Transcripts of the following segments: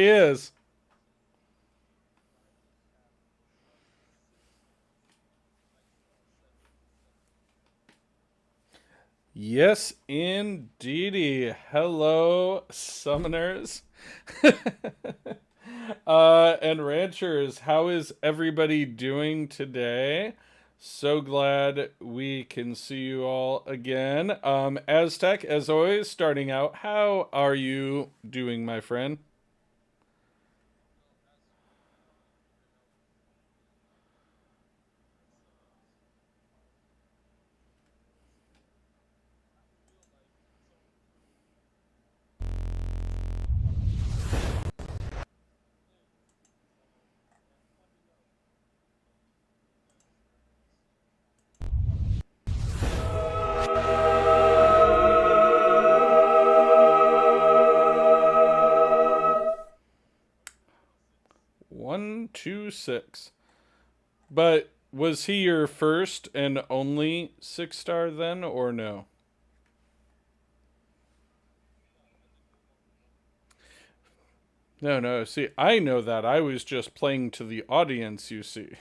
he is. Yes, indeedy. Hello, summoners. And ranchers, how is everybody doing today? So glad we can see you all again. Aztec, as always, starting out, how are you doing, my friend? One, two, six. But was he your first and only 6 star then, or no? No, no. See, I know that. I was just playing to the audience, you see.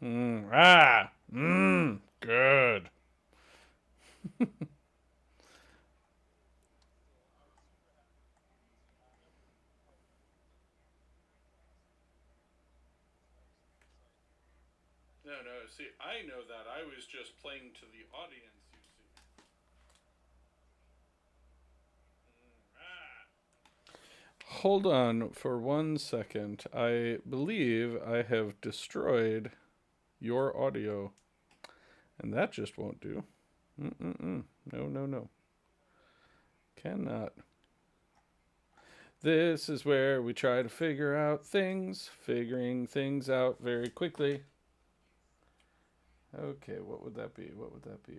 Good. No, no. See, I know that. I was just playing to the audience, you see. Hold on for 1 second. I believe I have destroyed your audio, and that just won't do. Mm-mm-mm. No, no, no. Cannot. This is where we try to figure out things, figuring things out very quickly. Okay, what would that be? What would that be?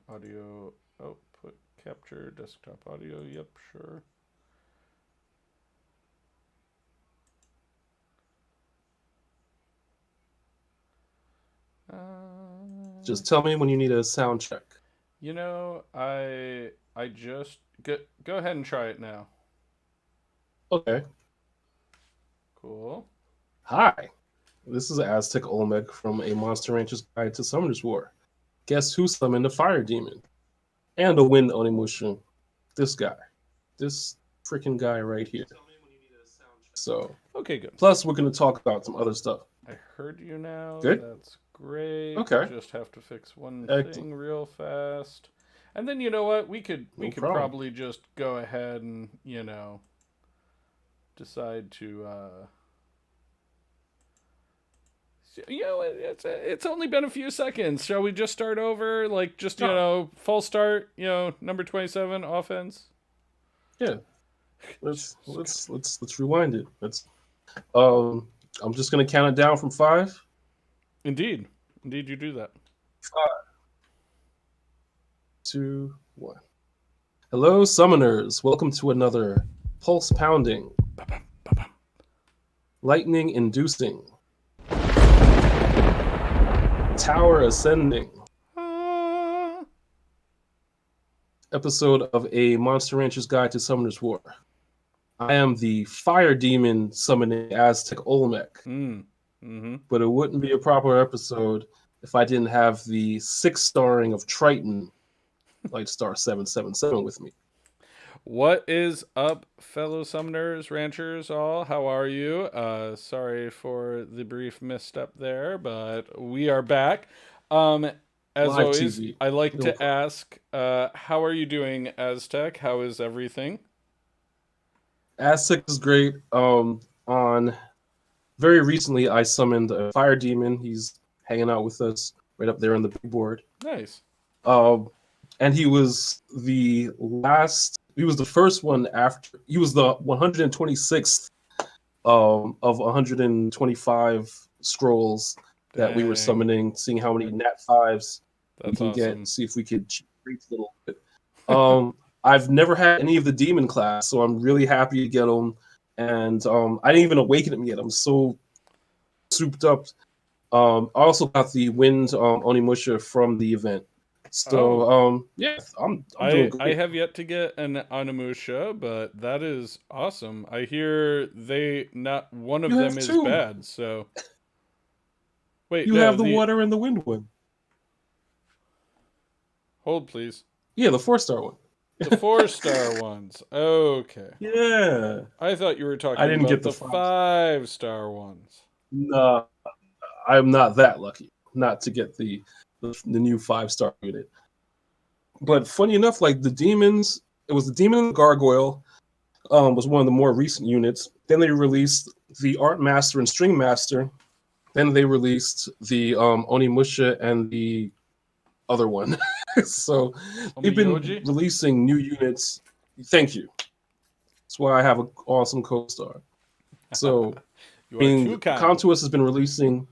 Audio output capture, desktop audio. Yep, sure. Just tell me when you need a sound check. I just go ahead and try it now. Okay. Cool. Hi. This is AztecOlmec from A Monster Rancher's Guide to Summoner's War. Guess who summoned a fire demon? And a wind Onimusha. This guy. This freaking guy right here. So, Okay, good. plus we're going to talk about some other stuff. I heard you now. Good? That's great. Okay. Just have to fix one Excellent. thing real fast. And then you know what? We No could problem. probably just go ahead and, decide to it's only been a few seconds. Shall we just start over? Like just, No. false start, number 27 offense? Yeah. Let's rewind it. Um I'm just going to count it down from 5. Indeed. Indeed you do that. 5, 2, 1. Hello, summoners. Welcome to another pulse pounding, lightning inducing, tower ascending episode of A Monster Rancher's Guide to Summoner's War. I am the fire demon summoning AztecOlmec, but it wouldn't be a proper episode if I didn't have the 6 starring of Triton, Lightstar 777 with me. What is up, fellow summoners, ranchers, all? How are you? Sorry for the brief misstep there, but we are back. As Live always, TV. I like No to problem. ask, how are you doing, Aztec? How is everything? Aztec is great. On very recently, I summoned a fire demon. He's hanging out with us right up there on the big board. Nice. Um, and he was the last. He was the first one after. He was the 126th of 125 scrolls that we were Dang. summoning, seeing how many nat 5s we That's can awesome. get, see if we could cheat rates a little bit. I've never had any of the demon class, so I'm really happy to get them. And I didn't even awaken him yet. I'm so souped up. I also got the wind Onimusha from the event, So yeah, I'm doing I great. have yet to get an Onimusha, but that is awesome. I hear they not one of You have them is two. bad. So wait, You no, have the the water and the wind one. hold please. Yeah, the 4-star one. The 4-star ones. Okay. Yeah, I thought you were I talking didn't about get the the 5. 5-star ones. No, I'm not that lucky not to get the new 5-star unit. But funny enough, like the demons, it was the demon and the gargoyle. Was one of the more recent units. Then they released the art master and string master. Then they released the Onimusha and the other one. So they've been Omiyoji? releasing new units. Thank you. That's why I have an awesome co-star. So You I are mean, too kind. Contuous has been releasing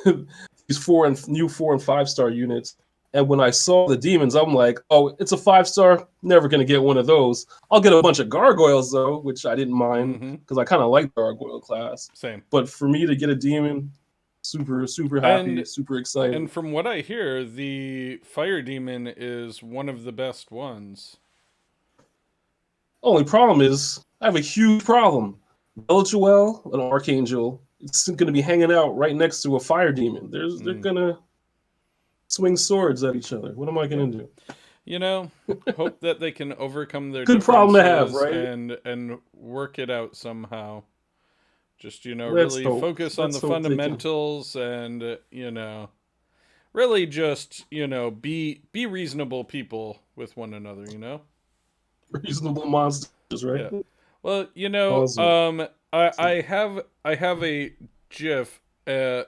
these new 4 and 5-star units. And when I saw the demons, I'm like, oh, it's a 5-star. Never gonna get one of those. I'll get a bunch of gargoyles though, which I didn't mind Mm-hmm. because I kind of like gargoyle class. Same. But for me to get a demon, super happy, And super excited. and from what I hear, the fire demon is one of the best ones. Only problem is I have a huge problem. Bellatrix, an archangel, it's gonna be hanging out right next to a fire demon. They're Mm. gonna swing swords at each other. What am I Yep. gonna do? You know, hope that they can overcome their Good problem to have, differences right? and work it out somehow. Just, Let's really hope. focus on the Let's hope they can. fundamentals and really just, be reasonable people with one another. Reasonable monsters, right? Yeah. Well, Awesome. I have a GIF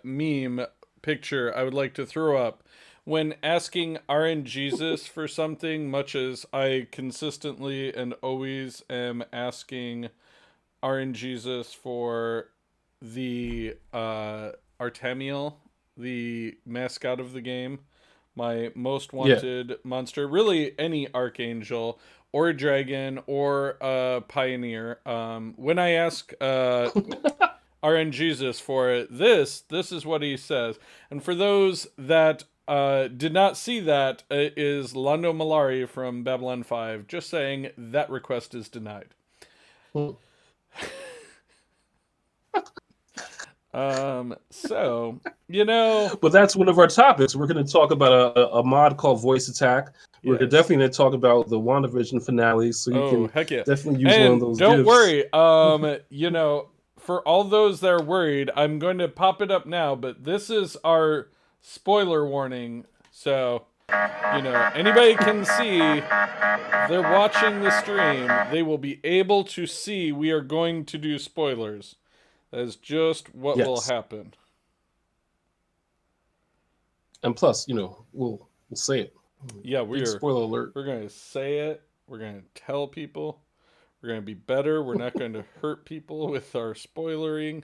meme picture I would like to throw up when asking RNGesus for something, much as I consistently and always am asking RNGesus for the Artemiel, the mascot of the game, my most Yeah. wanted monster, really any archangel or dragon or pioneer. When I ask RNGesus for this is what he says. And for those that did not see that, it is Lando Malari from Babylon 5, just saying that request is denied. So, But that's one of our topics. We're going to talk about a mod called Voice Attack. We're yes. definitely going to talk about the WandaVision finale, so you Oh, can heck yeah. definitely use one of And those don't gifs. worry, for all those that are worried, I'm going to pop it up now, but this is our spoiler warning. So, anybody can see, if they're watching the stream, they will be able to see we are going to do spoilers. That is just what will Yes. happen. And plus, we'll say it. Yeah, Big spoiler alert. we're going to say it. We're going to tell people. We're going to be better. We're not going to hurt people with our spoilering.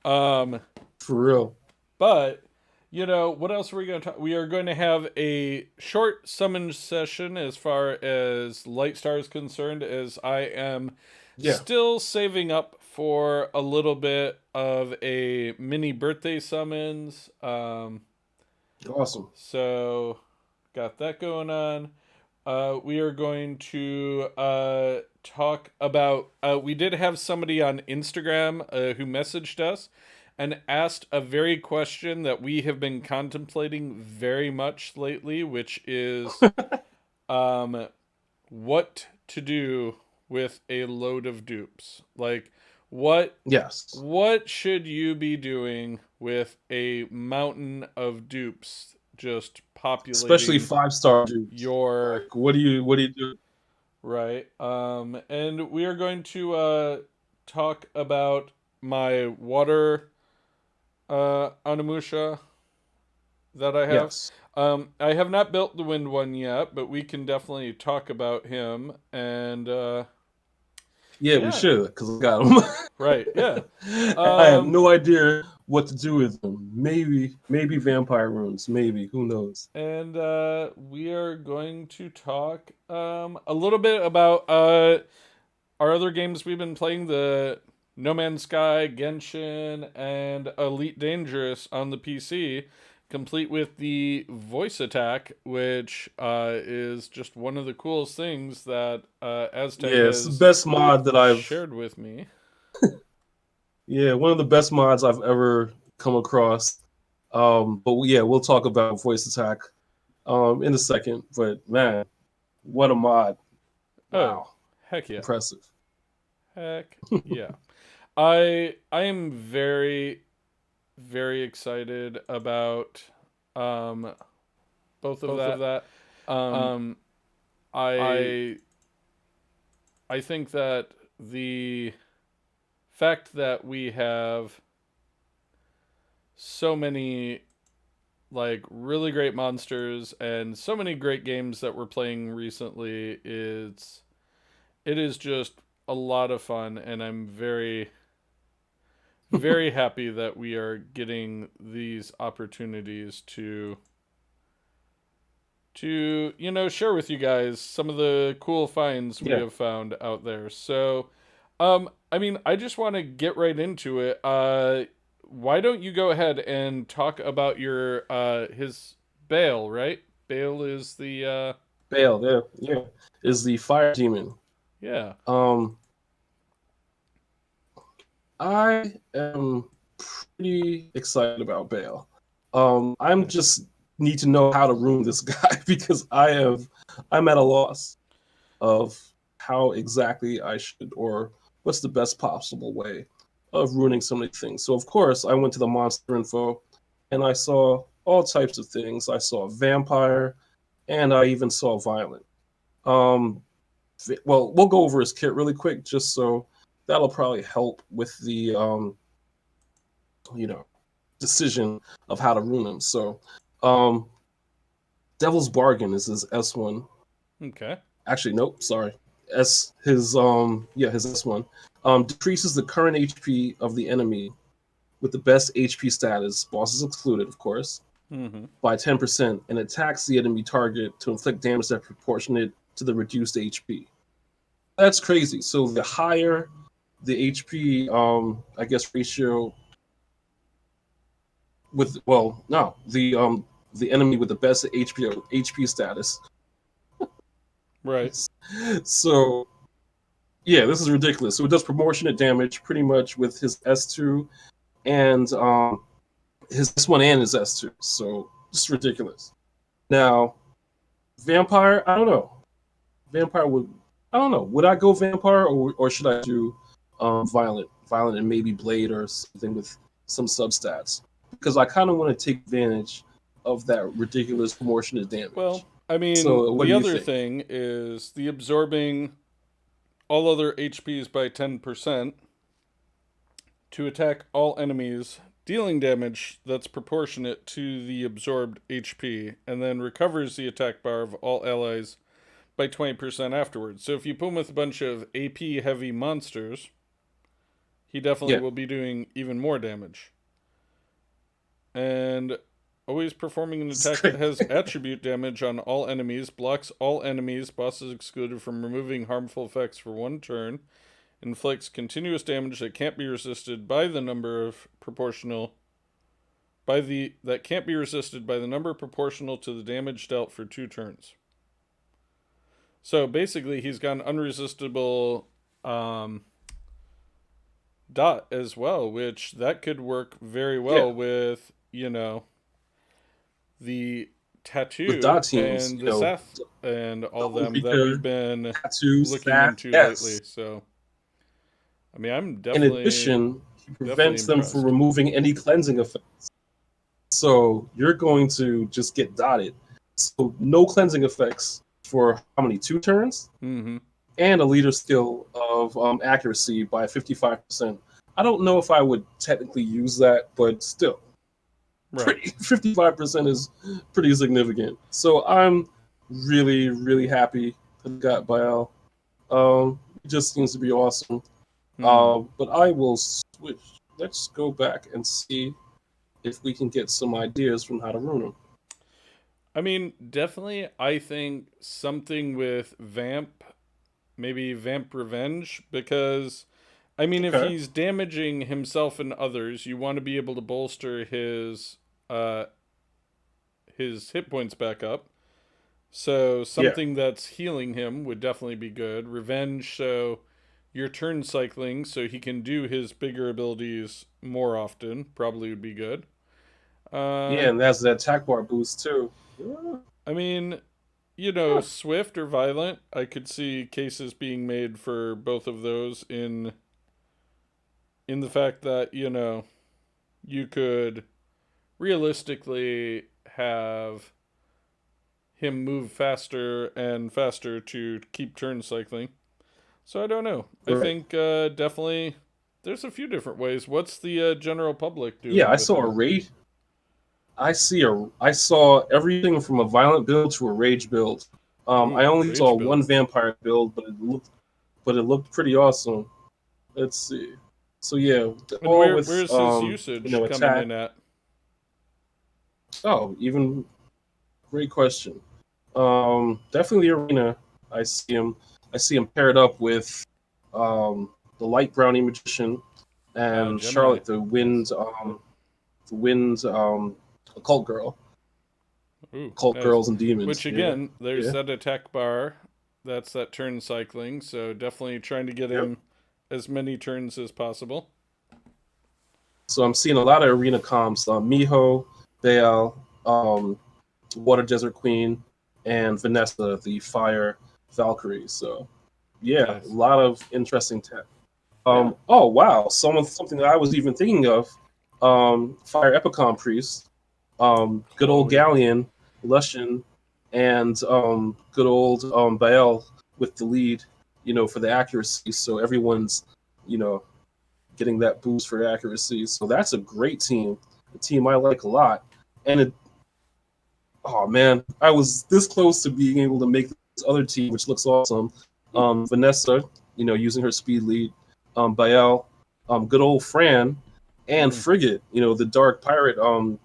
Um, For real. but what else are we going to talk? We are going to have a short summon session as far as Lightstar is concerned, as I am Yeah. still saving up for a little bit of a mini birthday summons. Awesome. So got that going on. We are going to talk about. We did have somebody on Instagram who messaged us and asked a very question that we have been contemplating very much lately, which is what to do with a load of dupes. Like, Yes. what should you be doing with a mountain of dupes just Especially populating 5-star dudes. your Like, what do you do? right? And we are going to talk about my water Onimusha that I have. Yes. I have not built the wind one yet, but we can definitely talk about him. And Yeah, we yeah, should, because I got them. right, yeah. I have no idea what to do with them. Maybe vampire runes. Maybe. Who knows? And we are going to talk a little bit about our other games we've been playing, the No Man's Sky, Genshin, and Elite Dangerous on the PC, complete with the voice attack, which is just one of the coolest things that Aztec Yeah, it's the has best mod that I've. shared with me. Yeah, one of the best mods I've ever come across. But yeah, we'll talk about voice attack in a second. But man, what a mod! Oh, Wow, heck yeah. impressive. Heck yeah. I am very very excited about um both of that. Um I I I think that the fact that we have so many like really great monsters and so many great games that we're playing recently, it is just a lot of fun, and I'm very very happy that we are getting these opportunities to share with you guys some of the cool finds we yeah, have found out there. So I mean, I just want to get right into it. Why don't you go ahead and talk about your his Bale, right? Bale is the Bale, yeah, is the fire demon. yeah. Um, I am pretty excited about Bale. I'm just need to know how to ruin this guy because I'm at a loss of how exactly I should or what's the best possible way of ruining so many things. So of course I went to the monster info and I saw all types of things. I saw vampire and I even saw violent. Um, well, we'll go over his kit really quick just so that'll probably help with the you know decision of how to ruin him. So um, Devil's Bargain is his S1. Okay. Actually, nope, sorry. His S1 decreases the current HP of the enemy with the best HP status, bosses excluded, of course, Mm-hmm. by 10% and attacks the enemy target to inflict damage that's proportionate to the reduced HP. That's crazy. So the higher the HP, I guess ratio with well, no, the enemy with the best HP status. Right. So yeah, this is ridiculous. So it does proportionate damage pretty much with his S2 and his S1 and his S2. So it's ridiculous. Now, Vampire, I don't know. Vampire would, I don't know. Would I go Vampire or should I do Violent and maybe Blade or something with some substats? Because I kind of want to take advantage of that ridiculous proportionate damage. Well, I mean, So what the do you other think? thing is the absorbing all other HPs by 10% to attack all enemies, dealing damage that's proportionate to the absorbed HP, and then recovers the attack bar of all allies by 20% afterwards. So if you put him with a bunch of AP heavy monsters, he definitely Yeah, will be doing even more damage. And always performing an it's attack that great. has attribute damage on all enemies, blocks all enemies, bosses excluded from removing harmful effects for one turn, inflicts continuous damage that can't be resisted by the number of proportional by the that can't be resisted by the number proportional to the damage dealt for 2 turns. So basically, he's got an unresistible um, dot as well, which that could work very Yeah, well with the with tattoo dot teams, and the Seth and all Double them that we've Reaper, been Tattoo, looking Staff, into lately. yes. So I mean, I'm In definitely addition, he definitely prevents them from impressed. removing any cleansing effects. So you're going to just get dotted. So no cleansing effects for how many? 2 turns? Mm-hmm. And a leader skill of accuracy by 55%. I don't know if I would technically use that, but still, Right. pretty 55% is pretty significant. So I'm really, really happy that I got Baal. It just seems to be awesome. Hmm. But I will switch. Let's go back and see if we can get some ideas from how to ruin them. I mean, definitely, I think something with Vamp, maybe Vamp Revenge, because, I mean, if Okay. he's damaging himself and others, you want to be able to bolster his uh, his hit points back up. So something that's healing him would definitely be good. Revenge, so your turn cycling, so he can do his bigger abilities more often, probably would be good. Yeah, and that's that attack bar boost too. I mean, Swift or Violent, I could see cases being made for both of those in the fact that, you could realistically have him move faster and faster to keep turn cycling. So I don't know. I Right. think definitely there's a few different ways. What's the general public Yeah, doing I with saw a him? rage. I saw everything from a violent build to a rage build. I Ooh, only saw rage build. one vampire build, but it looked pretty awesome. Let's see. So yeah, And all with where's his usage coming attack. in at? Oh, even great question. Definitely arena. I see him. I see him paired up with the light brownie magician Ah, and Gemini. Charlotte, the Nice. wind occult girl, Ooh, cult nice. girls and demons. Which Yeah, again, there's yeah. that attack bar. That's that turn cycling. So definitely trying to get Yep. him as many turns as possible. So I'm seeing a lot of arena comps: Miho, Baal, Water Desert Queen, and Vanessa, the Fire Valkyrie. So yeah, a Nice. lot of interesting tech. Yeah. Oh wow, something that I was even thinking of. Fire Epicom Priest, good Oh old yeah. Galleon, Lushan, and good old Bael with the lead. For the accuracy. So everyone's, you know, getting that boost for accuracy. So that's a great team, a team I like a lot. And oh man, I was this close to being able to make this other team, which looks awesome. Vanessa, using her speed lead, Bael, good old Fran, and Mm, Frigate, the dark pirate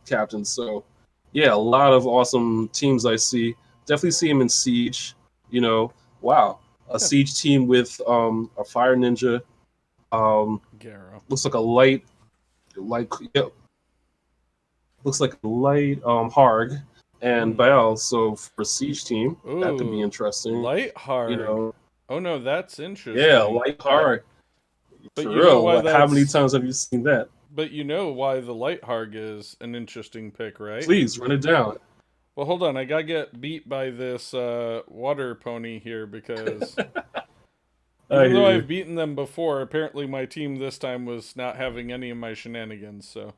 captain. So yeah, a lot of awesome teams I see. Definitely see him in Siege. Wow, a yeah. Siege team with a fire ninja. Um, Garo. looks like a light, yep, looks like a light Harg and Mm. Bael. So for Siege team, that could be Ooh, interesting. light You harg. know, Oh no, that's yeah, interesting. light Harg. But For you know real, why like, how many that's times have you seen that? but you know why the light harg is an interesting pick, right? Please run it down. Well, hold on. I gotta get beat by this water pony here because I even hear though you. I've beaten them before, apparently my team this time was not having any of my shenanigans. So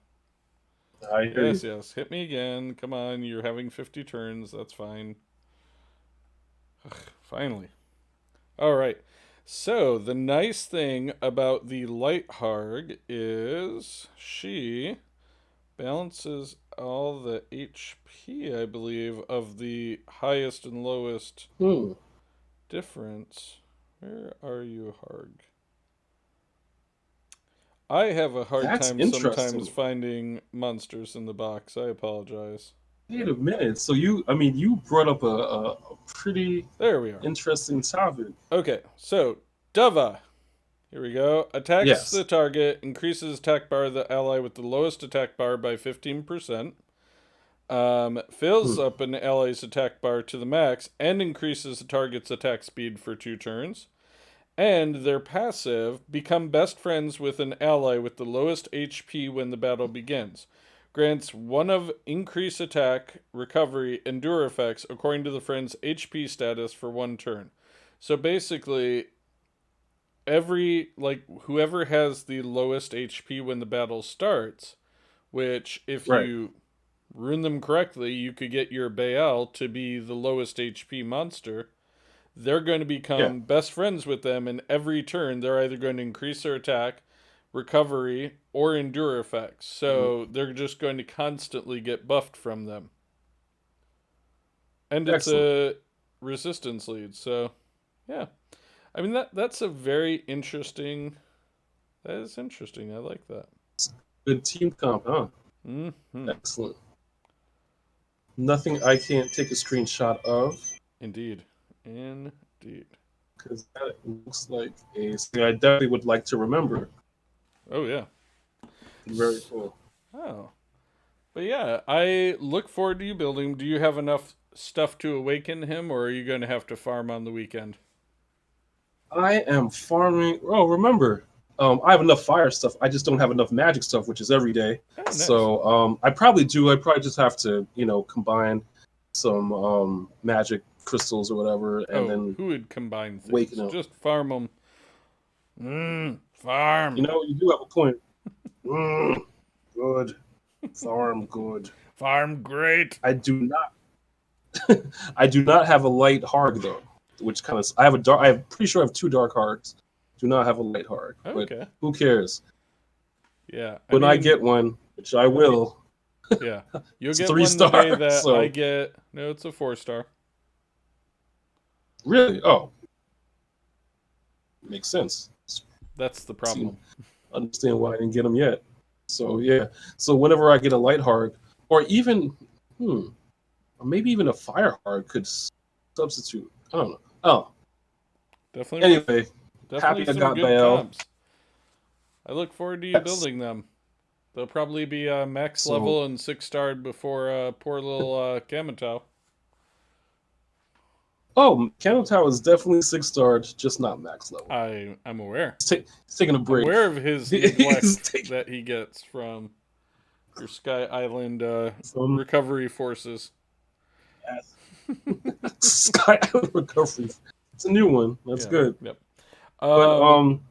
I hear you. yes, yes, hit me again. Come on, you're having 50 turns. That's fine. Finally. All right. So the nice thing about the light harg is she balances all the HP, I believe, of the highest and lowest Hmm, difference. Where are you, Harg? I have a hard that's time sometimes interesting. finding monsters in the box. I apologize. Wait a minute. So you brought up a pretty There we are. interesting topic. Okay, so Dova. Here we go. Attacks the Yes. target, increases attack bar of the ally with the lowest attack bar by 15%. Fills Hmm. up an ally's attack bar to the max and increases the target's attack speed for 2 turns. And their passive, become best friends with an ally with the lowest HP when the battle begins. Grants one of increase attack, recovery, endure effects according to the friend's HP status for 1 turn. So basically, whoever has the lowest HP when the battle starts, which if Right. you rune them correctly, you could get your Baal to be the lowest HP monster. They're going to Yeah. become best friends with them, and every turn they're either going to increase their attack, recovery, or endure effects. Mhm. So they're just going to constantly get buffed from them. And it's Excellent. a resistance lead, so yeah. I mean that's a very interesting. That is interesting. I like that. Good team comp, huh? Hmm. Excellent. Nothing I can't take a screenshot of Indeed. Indeed. because that looks like a thing I definitely would like to remember. Oh yeah. Very cool. Oh. But yeah, I look forward to you building. Do you have enough stuff to awaken him, or are you going to have to farm on the weekend? I am farming. Oh, remember, I have enough fire stuff. I just don't have enough magic stuff, which is every day. Oh, nice. So I probably do. I probably just have to, combine some magic crystals or whatever, and Oh, then who would combine waken things? up. Just farm them. Farm. You do have a point. Mm, good farm, good. Farm great. I do not. I do not have a light harg though, which kind of I have a dark. I'm pretty sure I have two dark hargs. Do not have a light harg, but Okay. who cares? Yeah. I When I mean, get one, which I will, yeah. You'll it's a get three one the day star. that I So get. No, it's a 4-star. really, oh, makes sense. That's the See, problem. understand why I didn't get them yet. So yeah, so whenever I get a light harg, or even, or maybe even a fire harg could substitute. I don't know. Oh, Definitely worth. anyway, Definitely happy I some got good Baal. comps. I look forward to you Yes. building them. They'll probably be max So, level and 6-starred before poor little Kamatow. oh, Cannon Tower is definitely 6 starred, just not max level. I'm aware. He's taking a I'm break. aware of his He's neglect taking that he gets from your Sky Island some recovery forces. Sky Island Recovery. It's a new one. That's Yeah. good. Yep. But Um,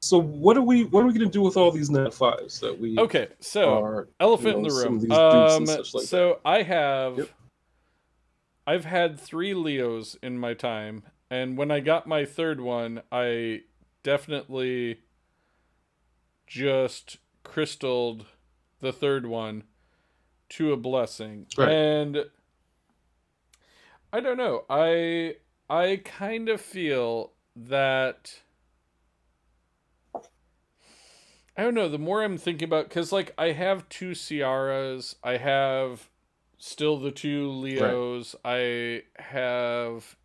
so what are we gonna do with all these nat fives that we okay. So are, elephant in the some room. of these dupes and such like that? So Yep. I've had 3 Leos in my time, and when I got my third one, I definitely just crystalled the third one to a blessing. Right. And I don't know. I kind of feel that I don't know, the more I'm thinking about cuz like I have 2 Ciaras, I have still the 2 Right. Leos, I have,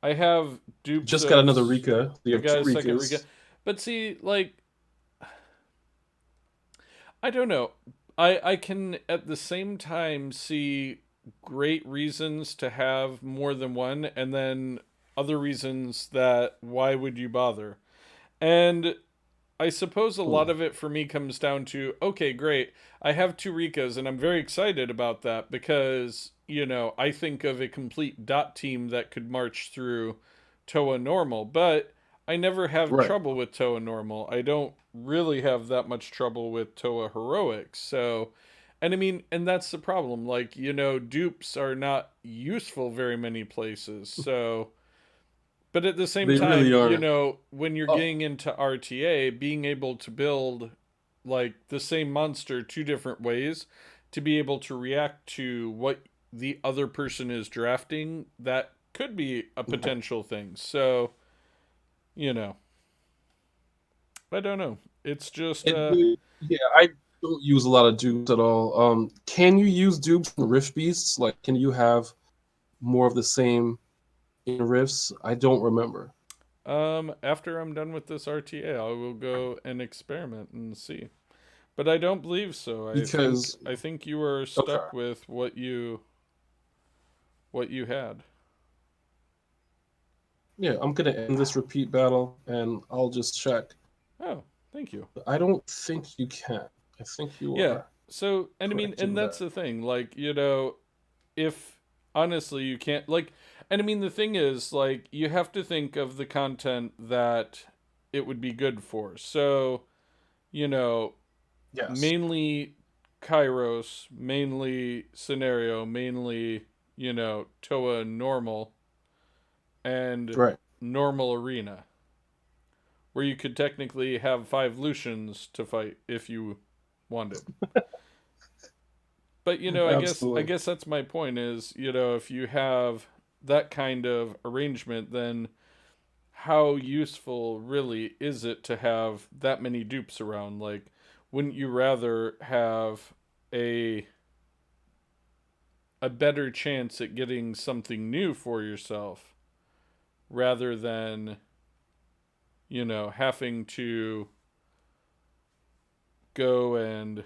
I have dupes Just got of another Rika. So you I have got two a second Rika. Rikas. But see, like I don't know. I can at the same time see great reasons to have more than one and then other reasons that why would you bother? And I suppose a lot Hmm. of it for me comes down to okay, great. I have 2 Rikas and I'm very excited about that because, I think of a complete dot team that could march through Toa normal, but I never have Right. trouble with Toa normal. I don't really have that much trouble with Toa heroics. So, and I mean, and that's the problem. Like, dupes are not useful very many places. So, but at the same They really time, are. when you're Oh, getting into RTA, being able to build like the same monster 2 different ways to be able to react to what the other person is drafting, that could be a right. potential thing. So, you know, I don't know. It's just Yeah, I don't use a lot of dupes at all. Can you use dupes in Rift Beasts? Like, can you have more of the same in Rifts? I don't remember. after I'm done with this RTA, I will go and experiment and see. But I don't believe so. I think Because, I think you are okay, stuck with what you had. yeah, I'm gonna end this repeat battle and I'll just check. Oh, thank you. I don't think you can. I think you Yeah. are So, and I mean, correct and in that's that. the thing. Like, if honestly you can't like, and I mean, the thing is, like, you have to think of the content that it would be good for. So, you know, Yes. mainly Kairos, mainly scenario, mainly, Toa normal and Right. normal arena, where you could technically have 5 Lucians to fight if you wanted. But I Absolutely. guess that's my point is, if you have that kind of arrangement, then how useful really is it to have that many dupes around? Like, wouldn't you rather have a a better chance at getting something new for yourself rather than, having to go and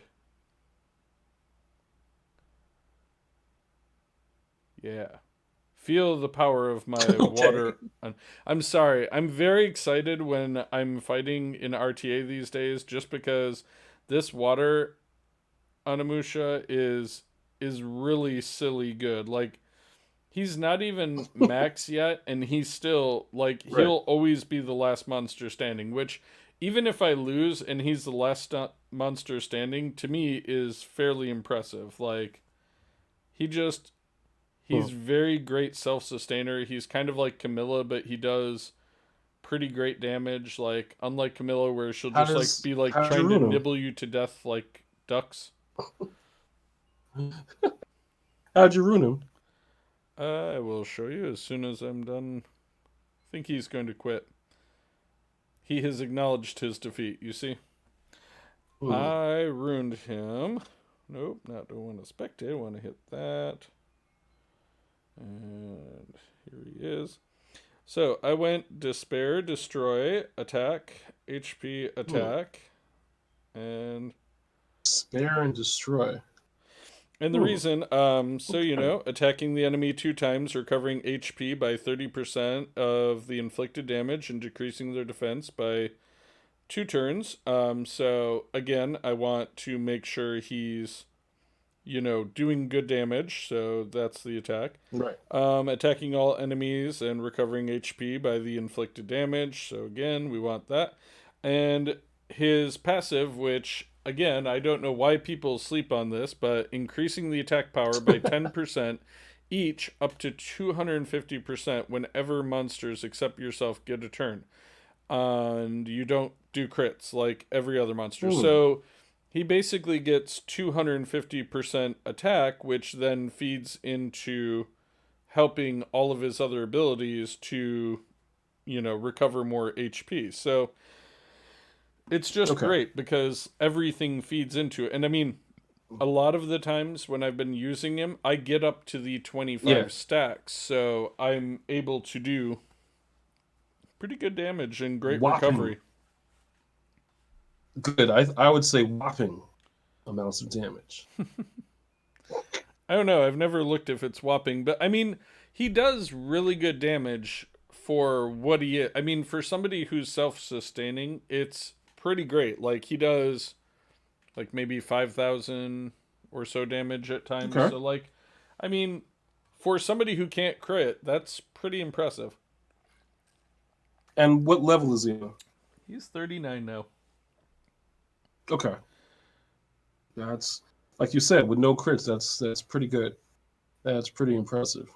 Yeah. Feel the power of my Okay. water. I'm sorry. I'm very excited when I'm fighting in RTA these days just because this water Onimusha is really silly good. Like he's not even max yet and he's still like Right. he'll always be the last monster standing, which even if I lose and he's the last monster standing to me is fairly impressive. Like he just Hmm. he's very great self-sustainer. He's kind of like Camilla, but he does pretty great damage. Like unlike Camilla, where she'll just like be like How'd you trying to ruin nibble you to death like ducks. him? How'd you ruin him? I will show you as soon as I'm done. I think he's going to quit. He has acknowledged his defeat. You see, Hmm. I ruined him. Nope, not don't want to spectate. I want to hit that, and here he is. So I went despair, destroy, attack, HP, Hmm. attack, and Spare and destroy. the Hmm. reason, so Okay. attacking the enemy 2 times, recovering HP by 30% of the inflicted damage, and decreasing their defense by 2 turns. So again, I want to make sure he's doing good damage. So that's the attack. Right. Attacking all enemies and recovering HP by the inflicted damage. So again, we want that. And his passive, which again, I don't know why people sleep on this, but increasing the attack power by 10% each up to 250% whenever monsters except yourself get a turn. And you don't do crits like every other monster. Hmm. So he basically gets 250% attack, which then feeds into helping all of his other abilities to, recover more HP. So it's just Okay. great because everything feeds into it. And I mean, a lot of the times when I've been using him, I get up to the Yeah. 25 stacks. So I'm able to do pretty good damage and great Whopping. recovery. Good. I would say whopping amounts of damage. I don't know. I've never looked if it's whopping, but I mean, he does really good damage for what he is. I mean, for somebody who's self-sustaining, it's pretty great. Like he does like maybe 5,000 or so damage at times. Okay. So like, I mean, for somebody who can't crit, that's pretty impressive. And what level is he on? He's 39 now. Okay. That's like you said, with no crits, that's pretty good. That's pretty impressive.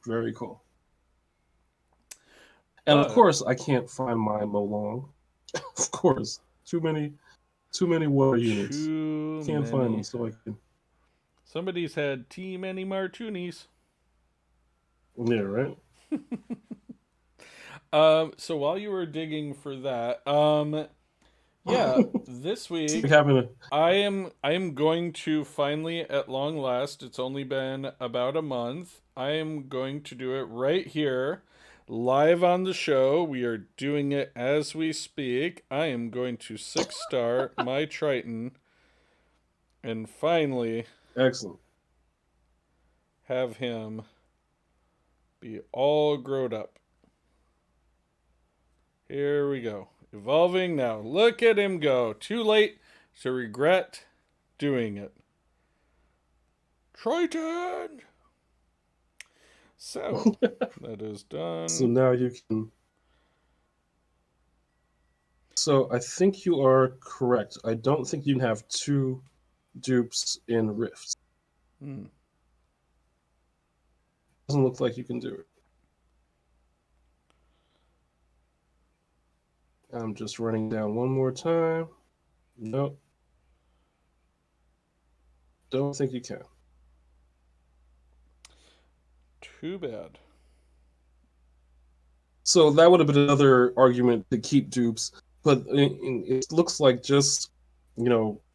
Very cool. And of But course, I can't find my Molong. Of course, too many water units. too Can't find them, many. so I can. Somebody's had too many martinis. Yeah, right. So while you were digging for that, yeah, this It's like week having a. I am going to finally at long last, it's only been about a month. I am going to do it right here live on the show. We are doing it as we speak. I am going to 6-star my Triton and finally Excellent. have him be all growed up. Here we go. Evolving now. Look at him go. Too late to regret doing it. Triton! So, that is So done. now you can. So I think you are correct. I don't think you can have two dupes in Rifts. Hmm. Doesn't look like you can do it. I'm just running down one more time. Nope. Don't think you can. Too bad. So that would have been another argument to keep dupes, but it looks like just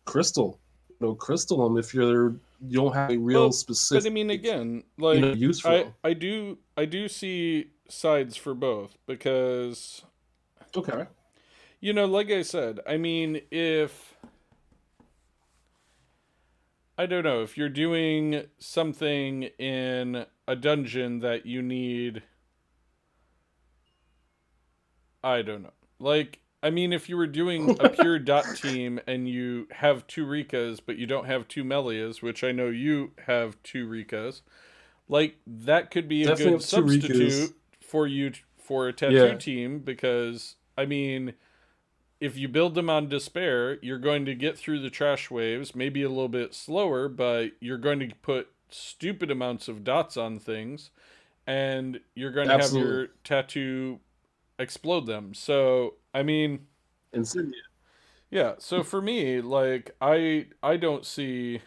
crystal, crystal them if you don't have a real Well, but I specific mean again, like use for I them. I do I do see sides for both because Okay. like I said, I mean if I don't know, if you're doing something in a dungeon that you need, I don't know. Like, I mean, if you were doing a pure dot team and you have two Rikas, but you don't have two Melias, which I know you have two Rikas, like, that could be a Definitely good have two Rikas. substitute for you for a tattoo Yeah, team because, I mean, if you build them on despair, you're going to get through the trash waves, maybe a little bit slower, but you're going to put stupid amounts of dots on things, and you're going to have absolutely. your tattoo explode them. So, I mean, Insignia. yeah. So for me, like, I don't see,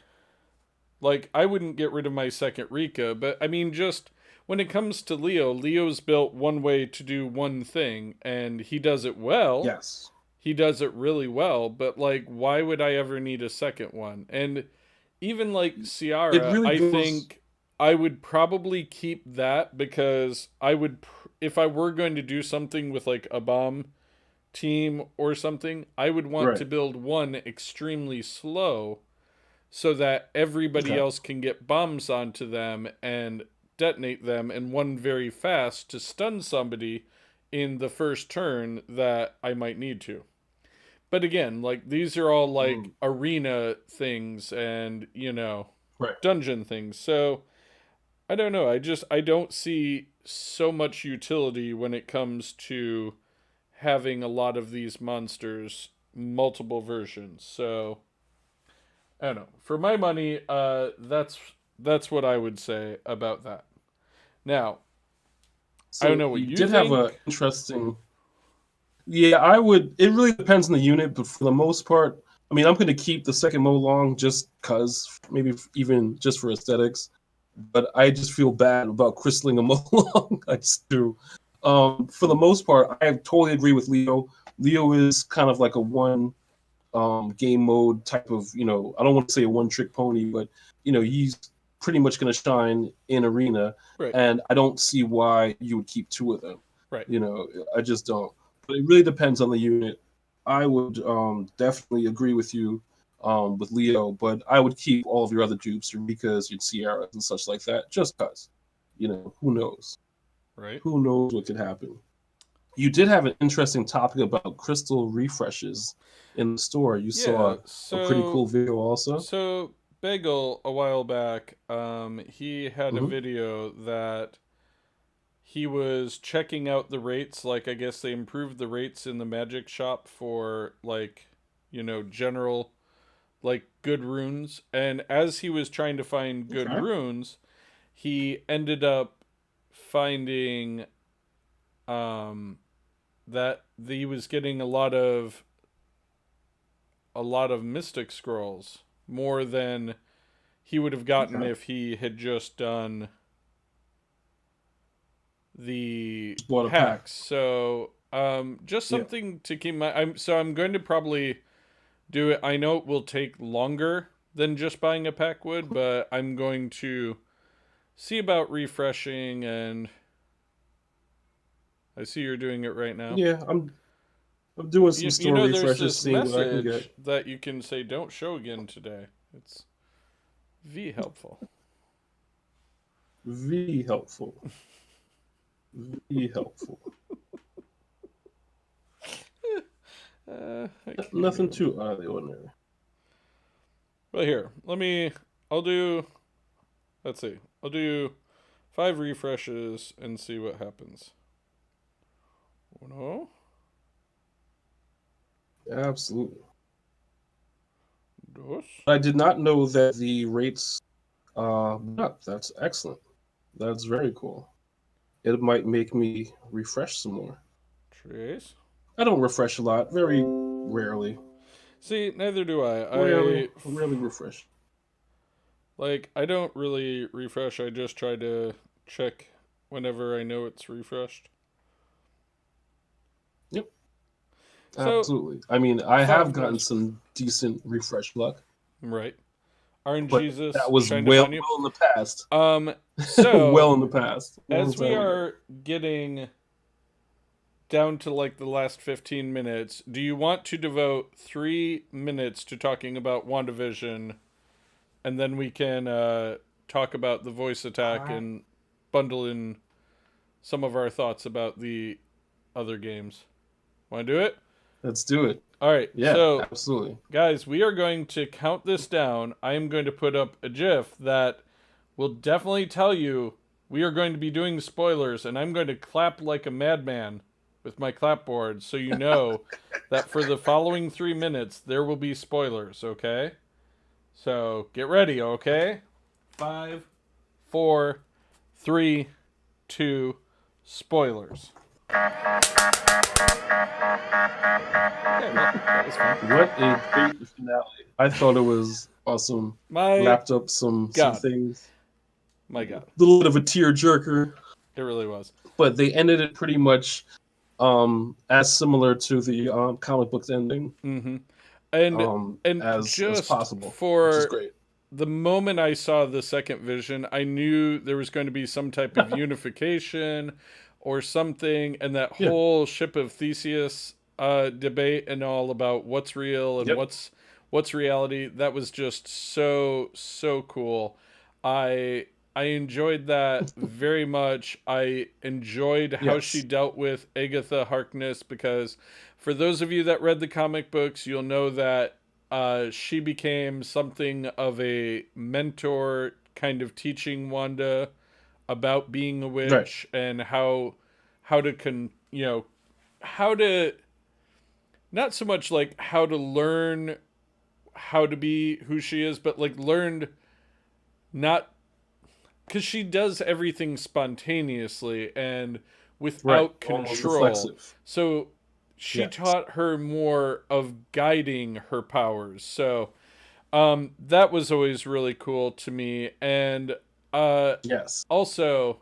like, I wouldn't get rid of my second Rika, but I mean, just when it comes to Leo, Leo's built one way to do one thing, and he does it well. Yes. He does it really well, but like, why would I ever need a second one? And even like It Ciara, really I goes think I would probably keep that because I would, if I were going to do something with like a bomb team or something, I would want to right. build one extremely slow so that everybody Okay. else can get bombs onto them and detonate them, and one very fast to stun somebody in the first turn that I might need to. But again, like, these are all like Mm, arena things and, right. dungeon things. So I don't know. I don't see so much utility when it comes to having a lot of these monsters multiple versions. So I don't know. For my money, that's what I would say about that. Now, I don't So know what you you did have a think. interesting. Yeah, I would. It really depends on the unit, but for the most part, I mean, I'm going to keep the second Molong just cause, maybe even just for aesthetics. But I just feel bad about crystalling a Molong. I just do. For the most part, I totally agree with Leo. Leo is kind of like a one game mode type of, I don't want to say a one trick pony, but he's pretty much going to shine in arena, Right, and I don't see why you would keep two of them. right. You know, I just don't. But it really depends on the unit. I would definitely agree with Leo, but I would keep all of your other dupes, your Mikas, your Sierras, and such like that, just because. Who knows? Right. Who knows what could happen? You did have an interesting topic about crystal refreshes in the store. You Yeah. saw a pretty cool video also. So Bagel a while back, he had a Hmm. video that he was checking out the rates. Like, I guess they improved the rates in the magic shop for, like, general, like, good runes. And as he was trying to find good Okay. runes, he ended up finding um that he was getting a lot of mystic scrolls, more than he would have gotten Okay. if he had just done the Just bought a pack. packs. So just Yeah. something to keep my. I'm going to probably do it. I know it will take longer than just buying a pack would, but I'm going to see about refreshing. And I see you're doing it right now. Yeah. I'm doing some You store know, there's refreshes, this seeing what I can get. message that you can say, "Don't show again today." It's V helpful. V helpful. V helpful. I can't Nothing even. too out of the ordinary. Well, here, let me. I'll do. Let's see. I'll do 5 refreshes and see what happens. Uno, Absolutely. dos. I did not know that the rates. That's excellent. That's very cool. It might make me refresh some more. Tres. I don't refresh a lot, very rarely. See, neither do Rarely, I. rarely refresh. Like, I don't really refresh. I just try to check whenever I know it's refreshed. Yep, So, absolutely. I mean, I have five gotten goes. some decent refresh luck, Right. but that RNGesus was shined well, upon you. well in the past. So Well in the past, a long as we time ago. are getting down to like the last 15 minutes, do you want to devote 3 minutes to talking about WandaVision and then we can talk about the voice attack and bundle in some of our thoughts about the other games. Want to do it? Let's do it. All right. Yeah, So, absolutely. guys, we are going to count this down. I am going to put up a GIF that will definitely tell you we are going to be doing spoilers, and I'm going to clap like a madman with my clapboard so you know that for the following 3 minutes there will be spoilers, okay? So get ready, okay? 5, 4, 3, 2, spoilers. Yeah, that was fun. What a great finale. I thought it was awesome. My Wrapped up some God. things. My God. A little bit of a tear jerker. It really was. But they ended it pretty much as similar to the comic book's ending. Mm-hmm. And as just possible, for which is great. The moment I saw the second vision, I knew there was going to be some type of unification or something, and that whole ship of Theseus debate and all about what's real and what's reality. That was just so cool. I enjoyed that very much. I enjoyed how she dealt with Agatha Harkness, because for those of you that read the comic books, you'll know that she became something of a mentor, kind of teaching Wanda about being a witch and how to how to, not so much like how to learn how to be who she is, but like learned not, because she does everything spontaneously and without control. So she taught her more of guiding her powers. So that was always really cool to me. And also,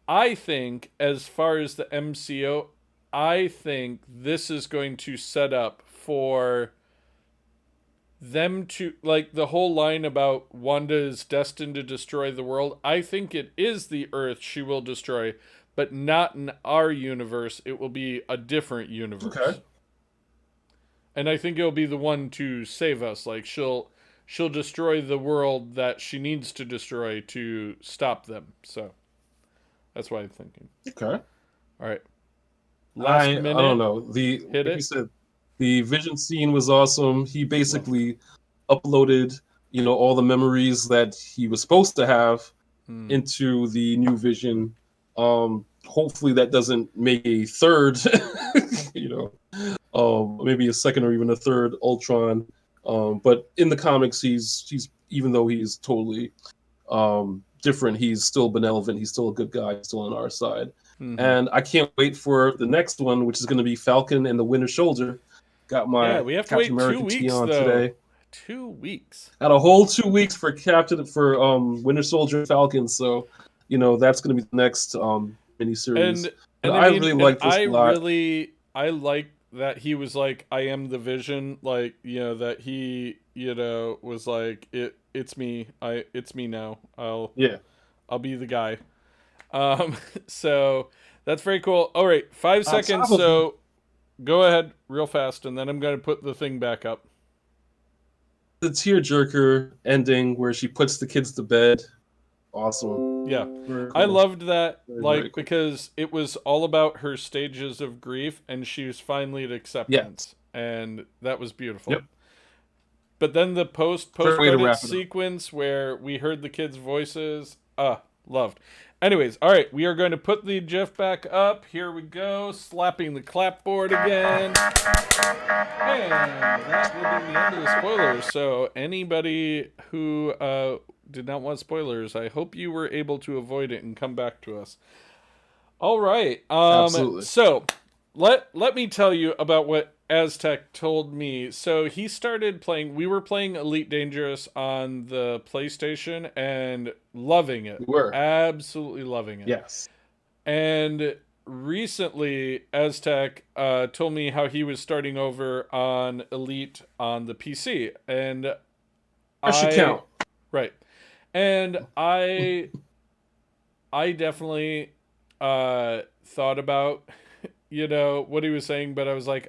I think as far as the MCO, I think this is going to set up for them to, like, the whole line about Wanda is destined to destroy the world. I think it is the Earth she will destroy, but not in our universe. It will be a different universe. Okay. And I think it'll be the one to save us. Like, she'll destroy the world that she needs to destroy to stop them. So that's what I'm thinking. Okay. All right. Last minute. I don't know. Like you said, the vision scene was awesome. He basically uploaded, all the memories that he was supposed to have into the new vision. Hopefully that doesn't make a third, maybe a second or even a third Ultron. But in the comics, he's even though he's totally different, he's still benevolent. He's still a good guy. He's still on our side. Mm-hmm. And I can't wait for the next one, which is going to be Falcon and the Winter Soldier. Got my we have Captain to wait America 2 weeks, tee on though. today. 2 weeks. Got a whole 2 weeks for Winter Soldier and Falcon. So, that's going to be the next miniseries. And I really like this a lot. I like that he was like, I am the Vision. Like, that he, was like, it's me. It's me now. I'll be the guy. So that's very cool. All right, 5 seconds. So go ahead real fast, and then I'm going to put the thing back up. The tearjerker ending where she puts the kids to bed. Awesome. Yeah. Cool. I loved that, very cool. Because it was all about her stages of grief, and she was finally at acceptance. And that was beautiful. Yep. But then the post-credit sequence where we heard the kids' voices, loved. Anyways, all right, we are going to put the GIF back up. Here we go, slapping the clapboard again. And that will be the end of the spoilers. So anybody who did not want spoilers, I hope you were able to avoid it and come back to us. All right. Absolutely. So let me tell you about what Aztec told me. So he started playing, we were playing Elite Dangerous on the PlayStation and loving it. We were. Absolutely loving it. Yes. And recently, Aztec told me how he was starting over on Elite on the PC. And I should count. Right. And I definitely thought about what he was saying, but I was like,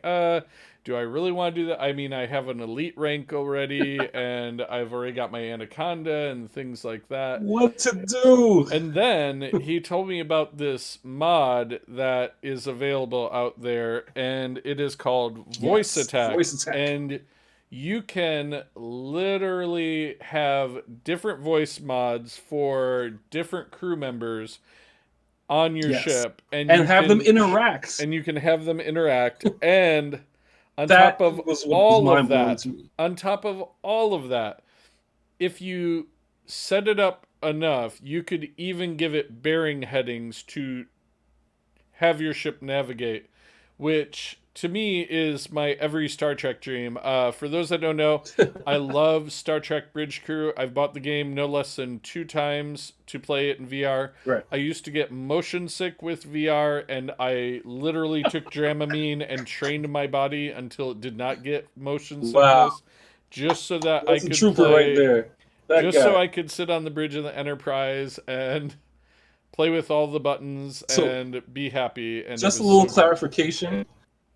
do I really want to do that? I mean, I have an elite rank already, and I've already got my anaconda and things like that. What to do? And then he told me about this mod that is available out there, and it is called Voice Yes, Attack. voice attack. And you can literally have different voice mods for different crew members on your Yes, ship, and and have them interact. you can have them interact. And on top That of was what was all of mind blowing that, to me. on top of all of that, if you set it up enough, you could even give it bearing headings to have your ship navigate, which to me is my every Star Trek dream. For those that don't know, I love Star Trek Bridge Crew. I've bought the game no less than 2 times to play it in VR. Right. I used to get motion sick with VR, and I literally took Dramamine and trained my body until it did not get motion Wow, sickness, just so that I that's a could trooper right play, there. That just so guy. I could sit on the bridge of the Enterprise and play with all the buttons So, and be happy. And it just a was little so great. clarification.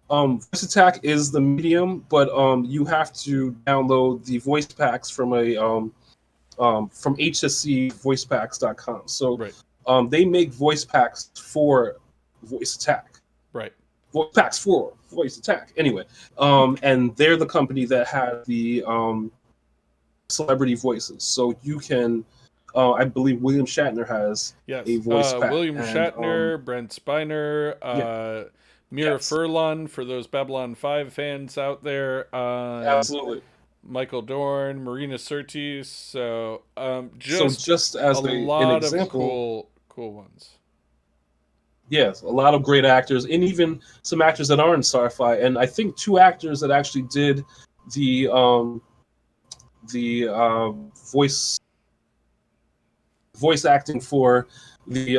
Voice attack is the medium, but you have to download the voice packs from hscvoicepacks.com. So Right, they make voice packs for voice attack. right. Voice packs for voice attack. Anyway, and they're the company that had the celebrity voices. So you can, I believe William Shatner has a Yes. voice pack, William and Shatner, Brent Spiner, yeah, Mira yes, Furlan for those Babylon 5 fans out there, and absolutely. Michael Dorn, Marina Sirtis. So So just just a as an lot of example, cool ones. yes, a lot of great actors, and even some actors that aren't sci-fi. And I think two actors that actually did the the voice acting for the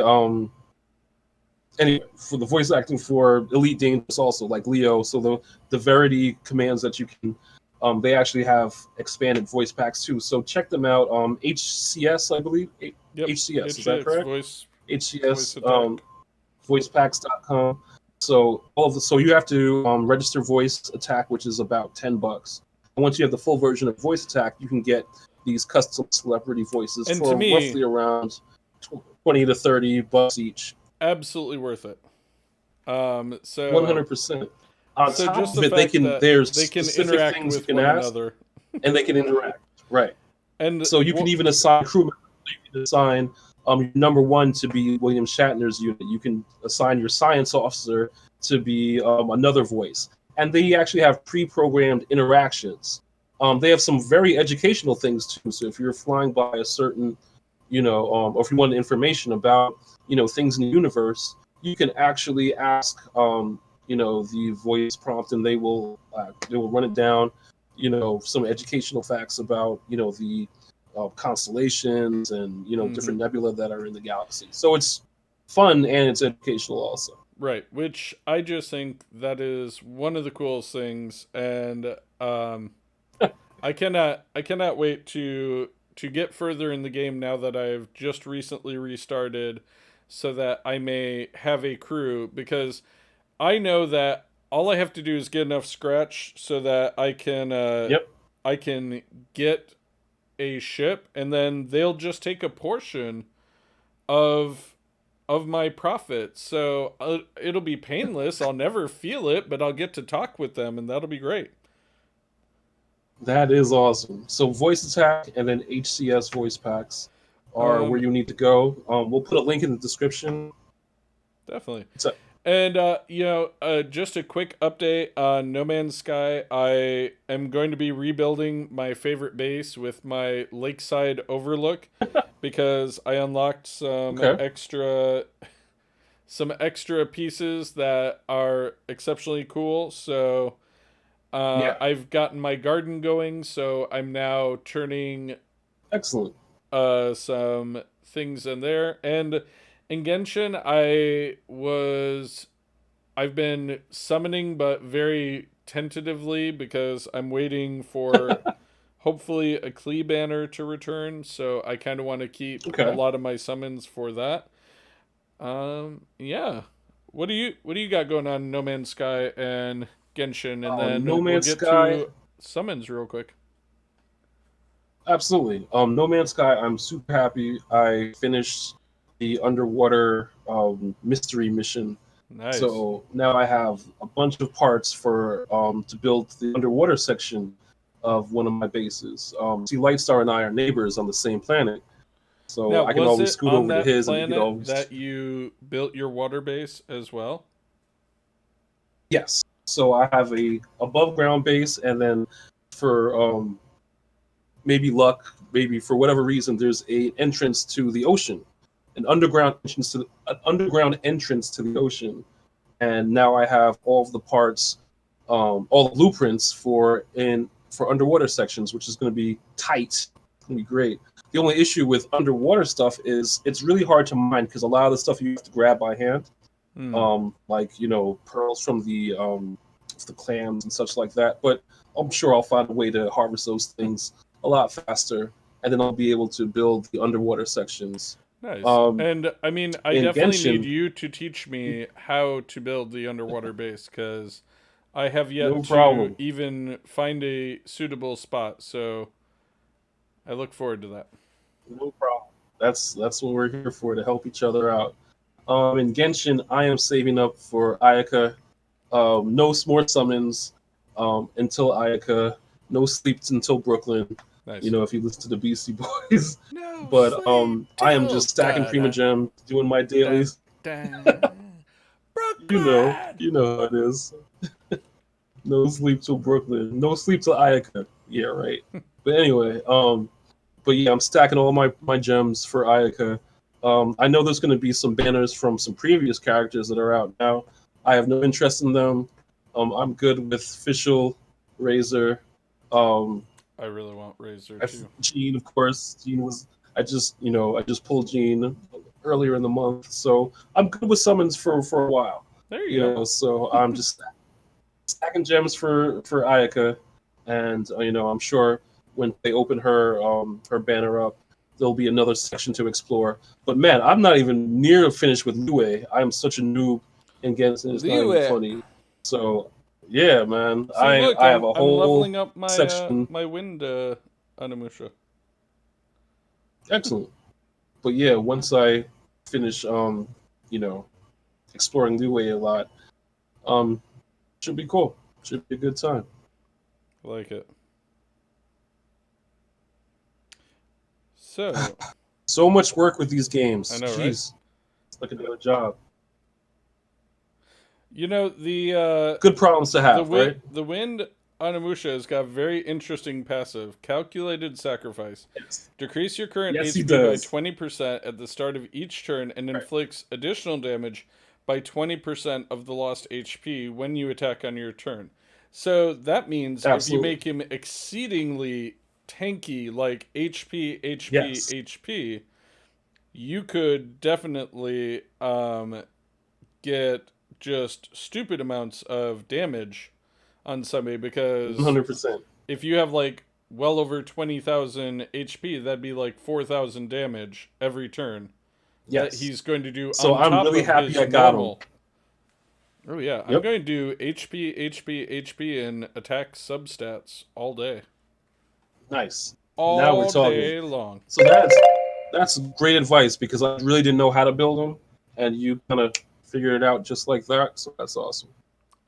anyway, for the voice acting for Elite Dangerous also, like Leo. So the Verity commands that you can, they actually have expanded voice packs too. So check them out. HCS, I believe. Yep. HCS, is that It's correct? voice HCS, attack. voicepacks.com. So so you have to register voice attack, which is about $10. And once you have the full version of voice attack, you can get these custom celebrity voices And to for me, roughly around 20 to $30 each. absolutely worth it. So 100%. On just top the of it, they fact can that there's they can specific interact things you with can one ask, another, and they can interact. Right. and So you can what even assign crew members. You can assign your number one to be William Shatner's unit. You can assign your science officer to be another voice, and they actually have pre-programmed interactions. They have some very educational things too. So if you're flying by a certain, or if you want information about, things in the universe, you can actually ask, the voice prompt, and they will run it down. Some educational facts about, the constellations and hmm different nebula that are in the galaxy. So it's fun and it's educational also. right, which I just think that is one of the coolest things, and I cannot wait to get further in the game now that I've just recently restarted, so that I may have a crew, because I know that all I have to do is get enough scratch so that Yep. I can get a ship, and then they'll just take a portion of my profit. So it'll be painless. I'll never feel it, but I'll get to talk with them, and that'll be great. That is awesome. So voice attack and then HCS voice packs are where Um, you need to go. We'll put a link in the description. Definitely. So, And just a quick update on No Man's Sky. I am going to be rebuilding my favorite base with my lakeside overlook, because I unlocked okay. some extra pieces that are exceptionally cool. So Yeah. I've gotten my garden going, so I'm now turning Excellent. some things in there. And in Genshin, I've been summoning, but very tentatively, because I'm waiting for hopefully a Klee banner to return. So I kind of want to keep a Okay. lot of my summons for that. Yeah. What do you got going on in No Man's Sky and Genshin, and then No we'll Man's get Sky. to summons real quick. Absolutely. No Man's Sky, I'm super happy. I finished the underwater mystery mission. Nice. So now I have a bunch of parts for to build the underwater section of one of my bases. See, Lightstar and I are neighbors on the same planet, so Now, I can was always it scoot on over to that his, and we could planet always. that you built your water base as well? Yes. So I have a above ground base, and then for maybe luck, maybe for whatever reason, there's a entrance to the ocean, an underground entrance to the ocean, and now I have all of the parts, all the blueprints for underwater sections, which is going to be tight. It's going to be great. The only issue with underwater stuff is it's really hard to mine because a lot of the stuff you have to grab by hand, like pearls from the clams and such like that. But I'm sure I'll find a way to harvest those things a lot faster, and then I'll be able to build the underwater sections. Nice. Um, And I mean, I in definitely need Genshin, you to teach me how to build the underwater base because I have yet no to problem. even find a suitable spot. So I look forward to that. No problem. That's what we're here for, to help each other out. In Genshin, I am saving up for Ayaka. No more summons until Ayaka. No sleeps until Brooklyn. Nice. If you listen to the Beastie Boys. No But sleep I am till just stacking da Prima da Gem, doing my da dailies. da. Brooklyn. You know how it is. No sleep till Brooklyn. No sleep till Ayaka. Yeah, right. But anyway, but yeah, I'm stacking all my gems for Ayaka. I know there's going to be some banners from some previous characters that are out now. I have no interest in them. I'm good with Fischl, Razor, um, I really want Razor too. Gene, of course. Gene was. I just pulled Gene earlier in the month, so I'm good with summons for a while. There you go. So I'm just stacking gems for Ayaka, and I'm sure when they open her banner up, there'll be another section to explore. But man, I'm not even near finished with Lue. I'm such a noob in Genshin. It's not even Liyue. funny. So yeah, man, See, look, I have a I'm whole leveling up my section. my wind Onimusha. Excellent. But yeah, once I finish, you know, exploring Lue a lot, um, should be cool. Should be a good time. Like it. So, So much work with these games. I know, right? Jeez, it's like another job. The Good problems to have, right? the wind Onimusha has got a very interesting passive. Calculated sacrifice. Yes. Decrease your current Yes, he HP by does. 20% at the start of each turn and Right. inflicts additional damage by 20% of the lost HP when you attack on your turn. So that means if you Absolutely. make him exceedingly tanky, like HP, HP, Yes. HP, you could definitely get just stupid amounts of damage on somebody because 100%. if you have like well over 20,000 HP, that'd be like 4,000 damage every turn that Yes. he's going to do So on I'm top really of happy his I got him. normal. Oh yeah, I'm Yep. going to do HP, HP, HP and attack substats all day. Nice. Now we're All talking. day long. So that's great advice because I really didn't know how to build them, and you kind of figured it out just like that. So that's awesome.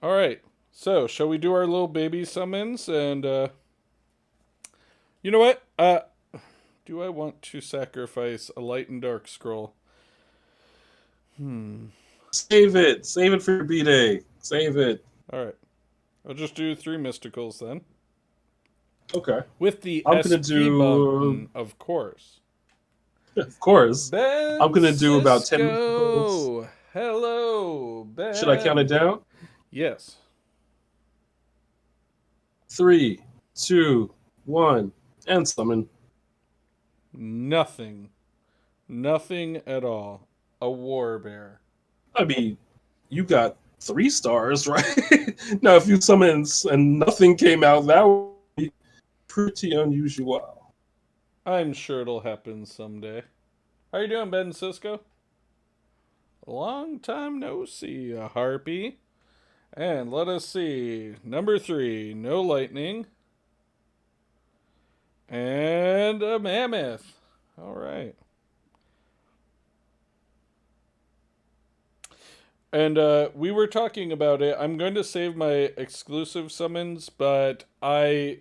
All right. So, shall we do our little baby summons and you know what? Do I want to sacrifice a light and dark scroll? Save it. Save it for your B-Day. Save it. All right. I'll just do 3 mysticals then. Okay. With the I'm gonna SP do, button, of course. of course. I'm Ben gonna do about 10 musicals. Cisco. Hello, Should I count it Ben. down? Yes. 3, 2, 1, and summon. Nothing. Nothing at all. A war bear. I mean, you got 3 stars, right? Now, if you summon and nothing came out, that would be pretty unusual. I'm sure it'll happen someday. How you doing, Ben Cisco? Long time no see, Harpy. And let us see. Number 3, no lightning. And a mammoth. All right. And we were talking about it. I'm going to save my exclusive summons, but I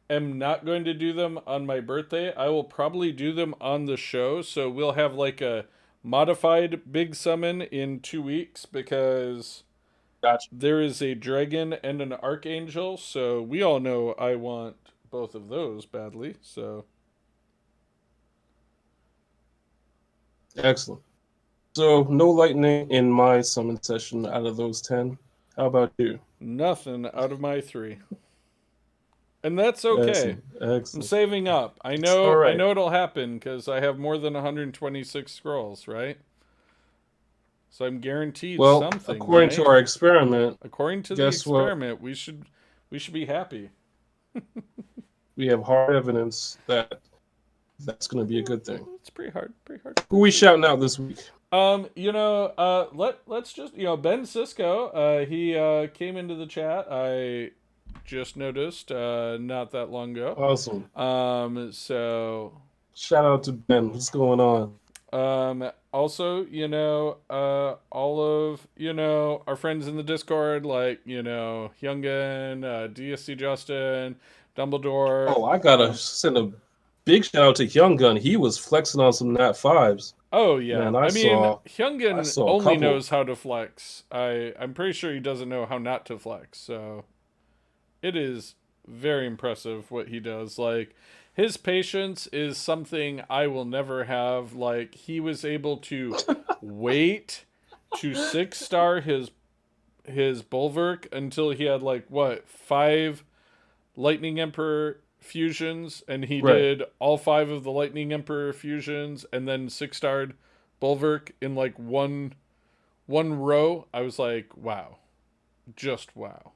am not going to do them on my birthday. I will probably do them on the show. So we'll have like a modified big summon in 2 weeks because Gotcha. there is a dragon and an archangel. So we all know I want both of those badly. So Excellent. So no lightning in my summon session out of those 10. How about you? nothing out of my 3. And that's okay. Excellent. I'm saving up. I All know right. it'll happen because I have more than 126 scrolls, right? So I'm guaranteed something. According right? to our experiment, according to the experiment, we should be happy. We have hard evidence that that's going to be a good thing. It's pretty hard. Who are we shouting out this week? Let's just Ben Cisco. He came into the chat. I just noticed not that long ago. Awesome. So shout out to Ben. What's going on? Also, all of, our friends in the Discord, like, Hyungan, DSC Justin, Dumbledore. Oh, I gotta send a big shout out to Hyungun. He was flexing on some Nat 5s. Oh, yeah. Man, Hyungan only knows how to flex. I'm pretty sure he doesn't know how not to flex, so it is very impressive what he does. Like, his patience is something I will never have. Like, he was able to wait to 6-star his Bulwark until he had, 5 Lightning Emperor fusions, and he did all 5 of the Lightning Emperor fusions, and then 6-starred Bulwark in, one row. I was like, wow. Just wow.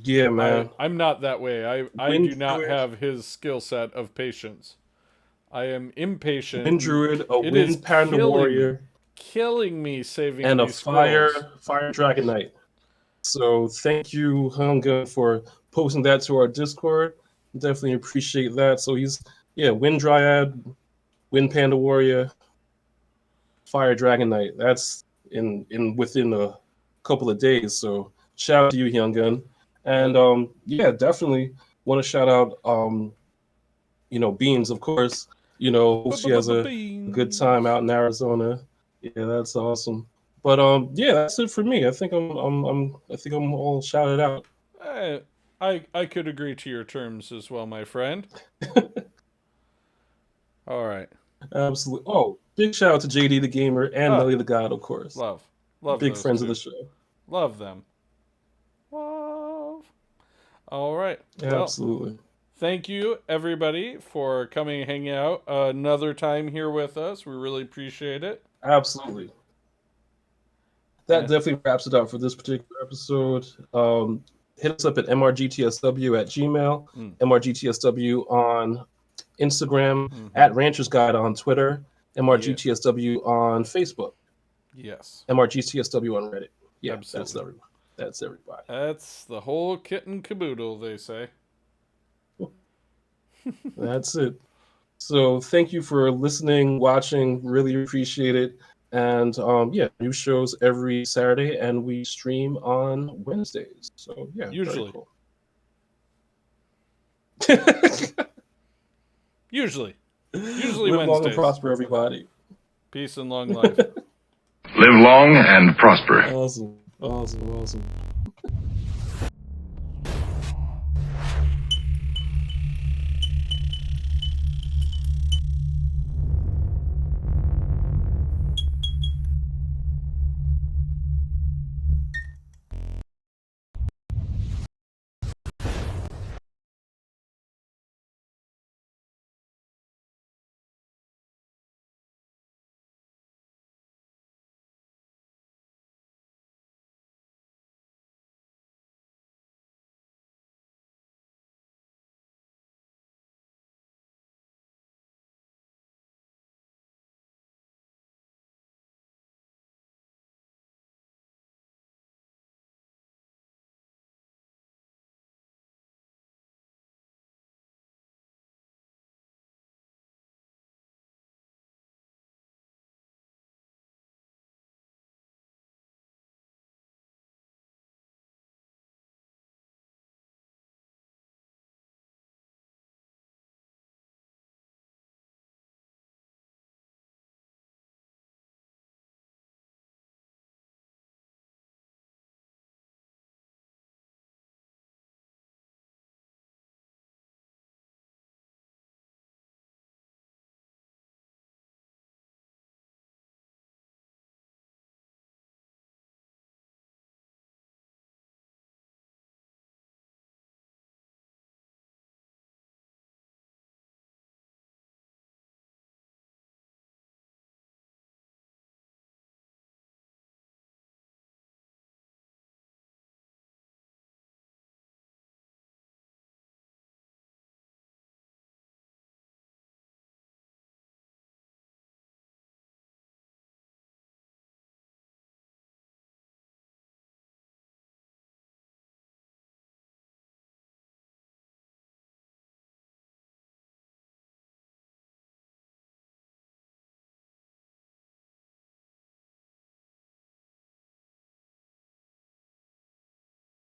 Yeah, man. I'm not that way. I do not have his skill set of patience. I am impatient. Wind Druid, a Wind Panda Warrior, killing me saving and these a Fire Dragon Knight. So thank you, Hunga, for posting that to our Discord. Definitely appreciate that. So he's Wind Dryad, Wind Panda Warrior, Fire Dragon Knight. That's in within a couple of days. So shout out to you, Hyungun. And definitely want to shout out Beans, of course. Hope she has a good time out in Arizona. Yeah, that's awesome. But that's it for me. I think I'm all shouted out. I could agree to your terms as well, my friend. All right. Absolutely. Oh, big shout out to JD the Gamer and Melly the God, of course. Love big friends of the show. Love them. Love. All right. Absolutely. Well, thank you, everybody, for coming and hanging out another time here with us. We really appreciate it. Absolutely. That definitely wraps it up for this particular episode. Hit us up at mrgtsw@gmail, mrgtsw on Instagram, at Ranchers Guide on Twitter, mrgtsw on Facebook. Yes. mrgtsw on Reddit. Yeah, absolutely. That's everyone. That's everybody. That's the whole kit and caboodle, they say. That's it. So thank you for listening, watching. Really appreciate it. And new shows every Saturday, and we stream on Wednesdays. So usually. Very cool. Usually Live Wednesdays. long and prosper, everybody. Peace and long life. Live long and prosper. Awesome.